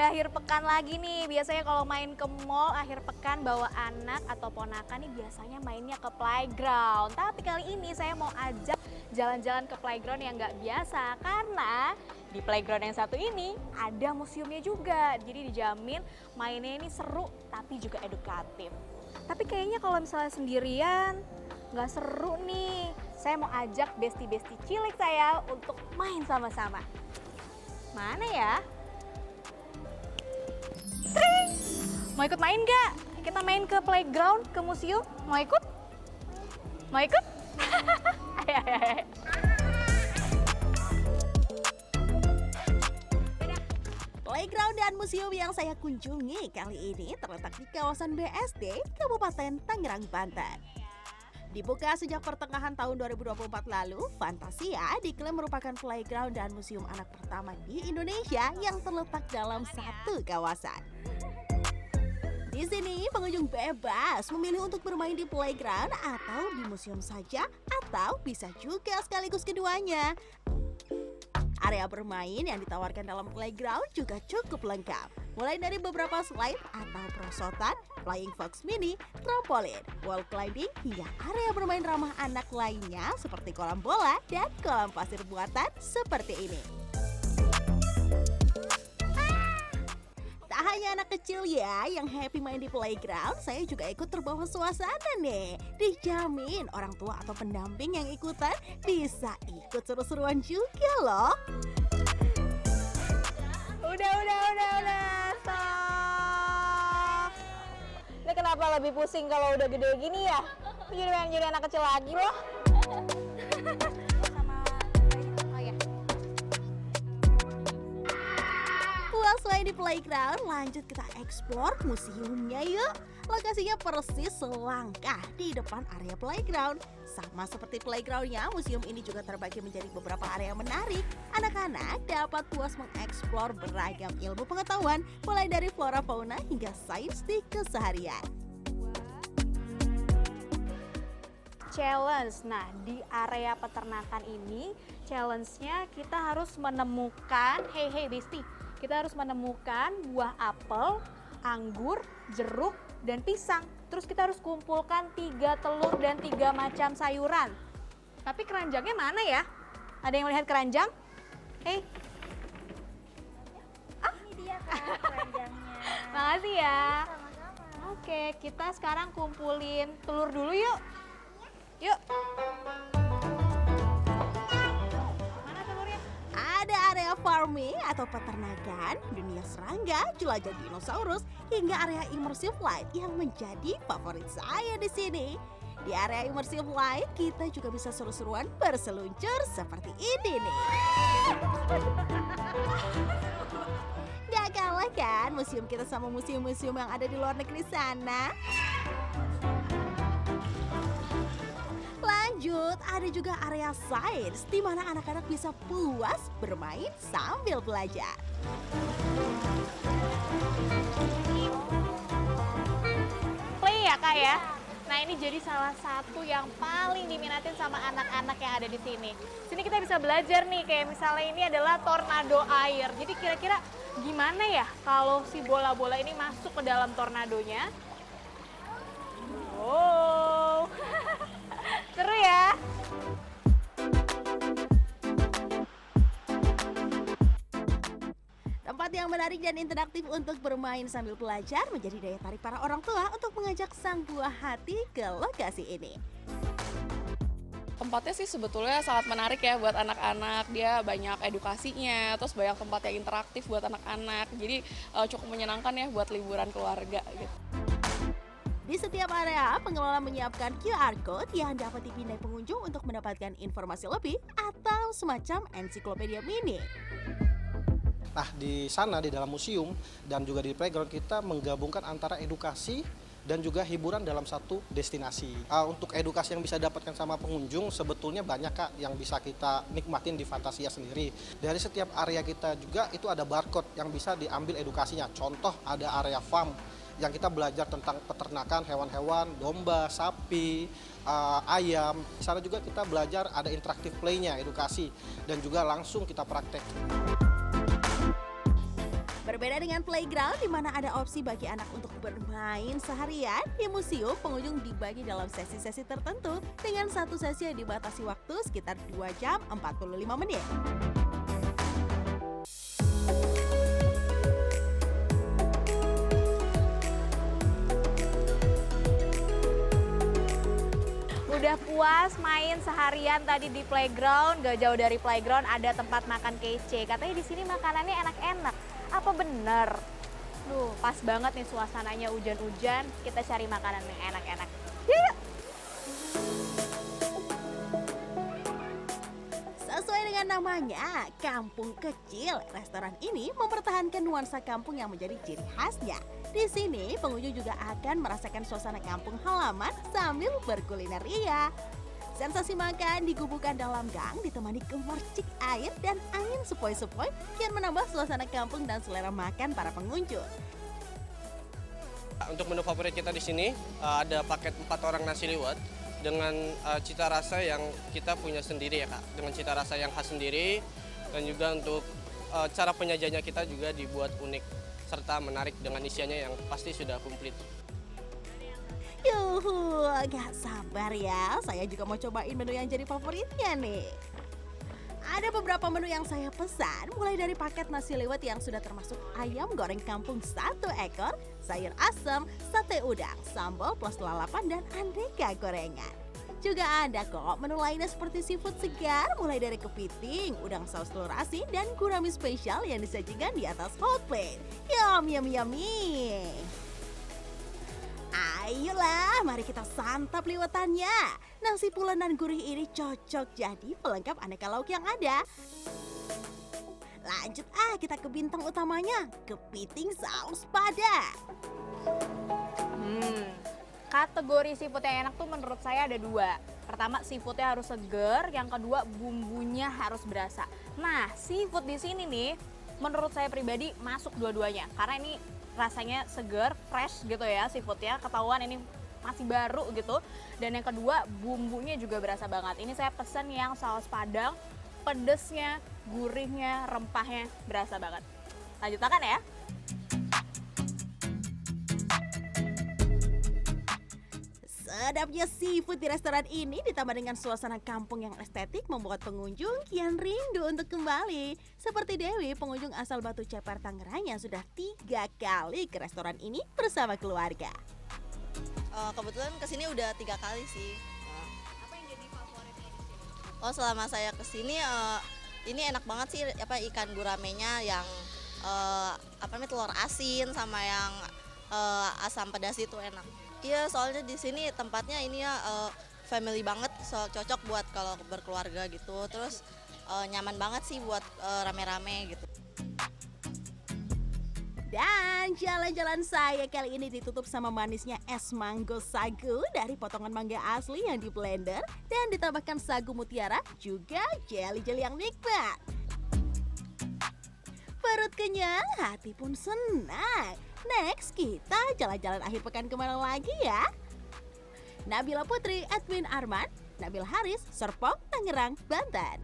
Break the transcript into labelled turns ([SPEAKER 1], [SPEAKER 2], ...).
[SPEAKER 1] udah akhir pekan lagi nih. Biasanya kalau main ke mall akhir pekan bawa anak atau ponakan nih biasanya mainnya ke playground. Tapi kali ini saya mau ajak jalan-jalan ke playground yang nggak biasa karena di playground yang satu ini ada museumnya juga. Jadi dijamin mainnya ini seru tapi juga edukatif. Tapi kayaknya kalau misalnya sendirian nggak seru nih. Saya mau ajak besti-besti cilik saya untuk main sama-sama. Mana ya? Tring! Mau ikut main nggak? Kita main ke playground, ke museum. Mau ikut? Mau ikut? Ayo, ayo, ayo.
[SPEAKER 2] Playground dan museum yang saya kunjungi kali ini terletak di kawasan BSD, Kabupaten Tangerang, Banten. Dibuka sejak pertengahan tahun 2024 lalu, Fantasia diklaim merupakan playground dan museum anak pertama di Indonesia yang terletak dalam satu kawasan. Di sini, pengunjung bebas memilih untuk bermain di playground atau di museum saja, atau bisa juga sekaligus keduanya. Area bermain yang ditawarkan dalam playground juga cukup lengkap. Mulai dari beberapa slide atau perosotan, flying fox mini, trampolin, wall climbing, hingga area bermain ramah anak lainnya seperti kolam bola dan kolam pasir buatan seperti ini. Tak hanya anak kecil ya yang happy main di playground, saya juga ikut terbawa suasana nih. Dijamin orang tua atau pendamping yang ikutan bisa ikut seru-seruan juga loh.
[SPEAKER 1] Udah, stop. Ini kenapa lebih pusing kalau udah gede gini ya? Jadi anak kecil lagi loh.
[SPEAKER 2] Puas main di playground, lanjut kita explore museumnya yuk. Lokasinya persis selangkah di depan area playground. Sama seperti playgroundnya, museum ini juga terbagi menjadi beberapa area menarik. Anak-anak dapat puas mengeksplor beragam ilmu pengetahuan, mulai dari flora fauna hingga sains di keseharian.
[SPEAKER 1] Challenge. Nah, di area peternakan ini challenge-nya kita harus menemukan, hey Besti, kita harus menemukan buah apel, anggur, jeruk, dan pisang. Terus kita harus kumpulkan 3 telur dan 3 macam sayuran. Tapi keranjangnya mana ya? Ada yang melihat keranjang? Hey.
[SPEAKER 3] Ini dia Kak, keranjangnya.
[SPEAKER 1] Makasih ya.
[SPEAKER 3] Sama-sama.
[SPEAKER 1] Oke, kita sekarang kumpulin telur dulu yuk. Yuk. Mana telurnya?
[SPEAKER 2] Ada area farming atau peternakan, dunia serangga, jelajah dinosaurus, hingga area immersive light yang menjadi favorit saya di sini. Di area immersive light, kita juga bisa seru-seruan berseluncur seperti ini nih. Gak kalah kan museum kita sama museum-museum yang ada di luar negeri sana? Lanjut, ada juga area sains di mana anak-anak bisa puas bermain sambil belajar.
[SPEAKER 1] Play ya Kak ya? Nah ini jadi salah satu yang paling diminatin sama anak-anak yang ada di sini. Sini kita bisa belajar nih, kayak misalnya ini adalah tornado air. Jadi kira-kira gimana ya kalau si bola-bola ini masuk ke dalam tornadonya? Wow, seru ya?
[SPEAKER 2] Tempat yang menarik dan interaktif untuk bermain sambil belajar menjadi daya tarik para orang tua untuk mengajak sang buah hati ke lokasi ini.
[SPEAKER 4] Tempatnya sih sebetulnya sangat menarik ya buat anak-anak, dia banyak edukasinya, terus banyak tempat yang interaktif buat anak-anak, jadi cukup menyenangkan ya buat liburan keluarga gitu.
[SPEAKER 2] Di setiap area, pengelola menyiapkan QR Code yang dapat dipindai pengunjung untuk mendapatkan informasi lebih atau semacam ensiklopedia mini.
[SPEAKER 5] Nah, di sana, di dalam museum dan juga di playground, kita menggabungkan antara edukasi dan juga hiburan dalam satu destinasi. Untuk edukasi yang bisa dapatkan sama pengunjung, sebetulnya banyak Kak yang bisa kita nikmatin di Fantasia sendiri. Dari setiap area kita juga itu ada barcode yang bisa diambil edukasinya. Contoh ada area farm yang kita belajar tentang peternakan hewan-hewan, domba, sapi, ayam. Di sana juga kita belajar ada interaktif play-nya, edukasi, dan juga langsung kita praktek.
[SPEAKER 2] Berbeda dengan playground di mana ada opsi bagi anak untuk bermain seharian, di museum pengunjung dibagi dalam sesi-sesi tertentu dengan satu sesi yang dibatasi waktu sekitar 2 jam 45 menit.
[SPEAKER 1] Udah puas main seharian tadi di playground, gak jauh dari playground ada tempat makan kece. Katanya di sini makanannya enak-enak. Apa bener? Duh, pas banget nih suasananya hujan-hujan. Kita cari makanan yang enak-enak. Yuk!
[SPEAKER 2] Sesuai dengan namanya, Kampung Kecil, restoran ini mempertahankan nuansa kampung yang menjadi ciri khasnya. Di sini, pengunjung juga akan merasakan suasana kampung halaman sambil berkuliner ria. Sensasi makan digubuhkan dalam gang ditemani gemercik air dan angin sepoi-sepoi yang menambah suasana kampung dan selera makan para pengunjung.
[SPEAKER 6] Untuk menu favorit kita di sini ada paket 4 orang nasi liwet dengan cita rasa yang kita punya sendiri ya Kak, dengan cita rasa yang khas sendiri, dan juga untuk cara penyajiannya kita juga dibuat unik serta menarik dengan isiannya yang pasti sudah komplit.
[SPEAKER 2] Yuhu, gak sabar ya, saya juga mau cobain menu yang jadi favoritnya nih. Ada beberapa menu yang saya pesan, mulai dari paket nasi liwet yang sudah termasuk ayam goreng kampung 1 ekor, sayur asem, sate udang, sambal plus lalapan, dan aneka gorengan. Juga ada kok menu lainnya seperti seafood segar, mulai dari kepiting, udang saus telur asin, dan gurami spesial yang disajikan di atas hot plate. Yum, yum, yummy. Ayolah, mari kita santap liwetannya. Nasi pulen dan gurih ini cocok jadi pelengkap aneka lauk yang ada. Lanjut kita ke bintang utamanya, kepiting saus padang.
[SPEAKER 1] Kategori seafood yang enak tuh menurut saya ada 2. Pertama, seafoodnya harus seger, yang kedua bumbunya harus berasa. Nah, seafood di sini nih menurut saya pribadi masuk dua-duanya karena ini rasanya seger, fresh gitu ya seafoodnya, ketahuan ini masih baru gitu. Dan yang kedua, bumbunya juga berasa banget. Ini saya pesen yang saus padang, pedesnya, gurihnya, rempahnya berasa banget. Lanjut makan ya.
[SPEAKER 2] Sedapnya seafood di restoran ini ditambah dengan suasana kampung yang estetik membuat pengunjung kian rindu untuk kembali. Seperti Dewi, pengunjung asal Batu Ceper, Tangerang yang sudah 3 kali ke restoran ini bersama keluarga.
[SPEAKER 7] Kebetulan kesini udah 3 kali sih.
[SPEAKER 1] Apa yang jadi favoritnya di sini?
[SPEAKER 7] Oh, selama saya kesini ini enak banget sih ikan guramenya yang telur asin sama yang asam pedas itu enak. Iya, soalnya di sini tempatnya ini ya family banget, cocok buat kalau berkeluarga gitu. Terus nyaman banget sih buat rame-rame gitu.
[SPEAKER 2] Dan jalan-jalan saya kali ini ditutup sama manisnya es manggo sagu dari potongan mangga asli yang di blender dan ditambahkan sagu mutiara, juga jelly-jelly yang nikmat. Perut kenyang, hati pun senang. Next, kita jalan-jalan akhir pekan kemana lagi ya? Nabila Putri, Edwin Arman, Nabil Haris, Serpong, Tangerang, Banten.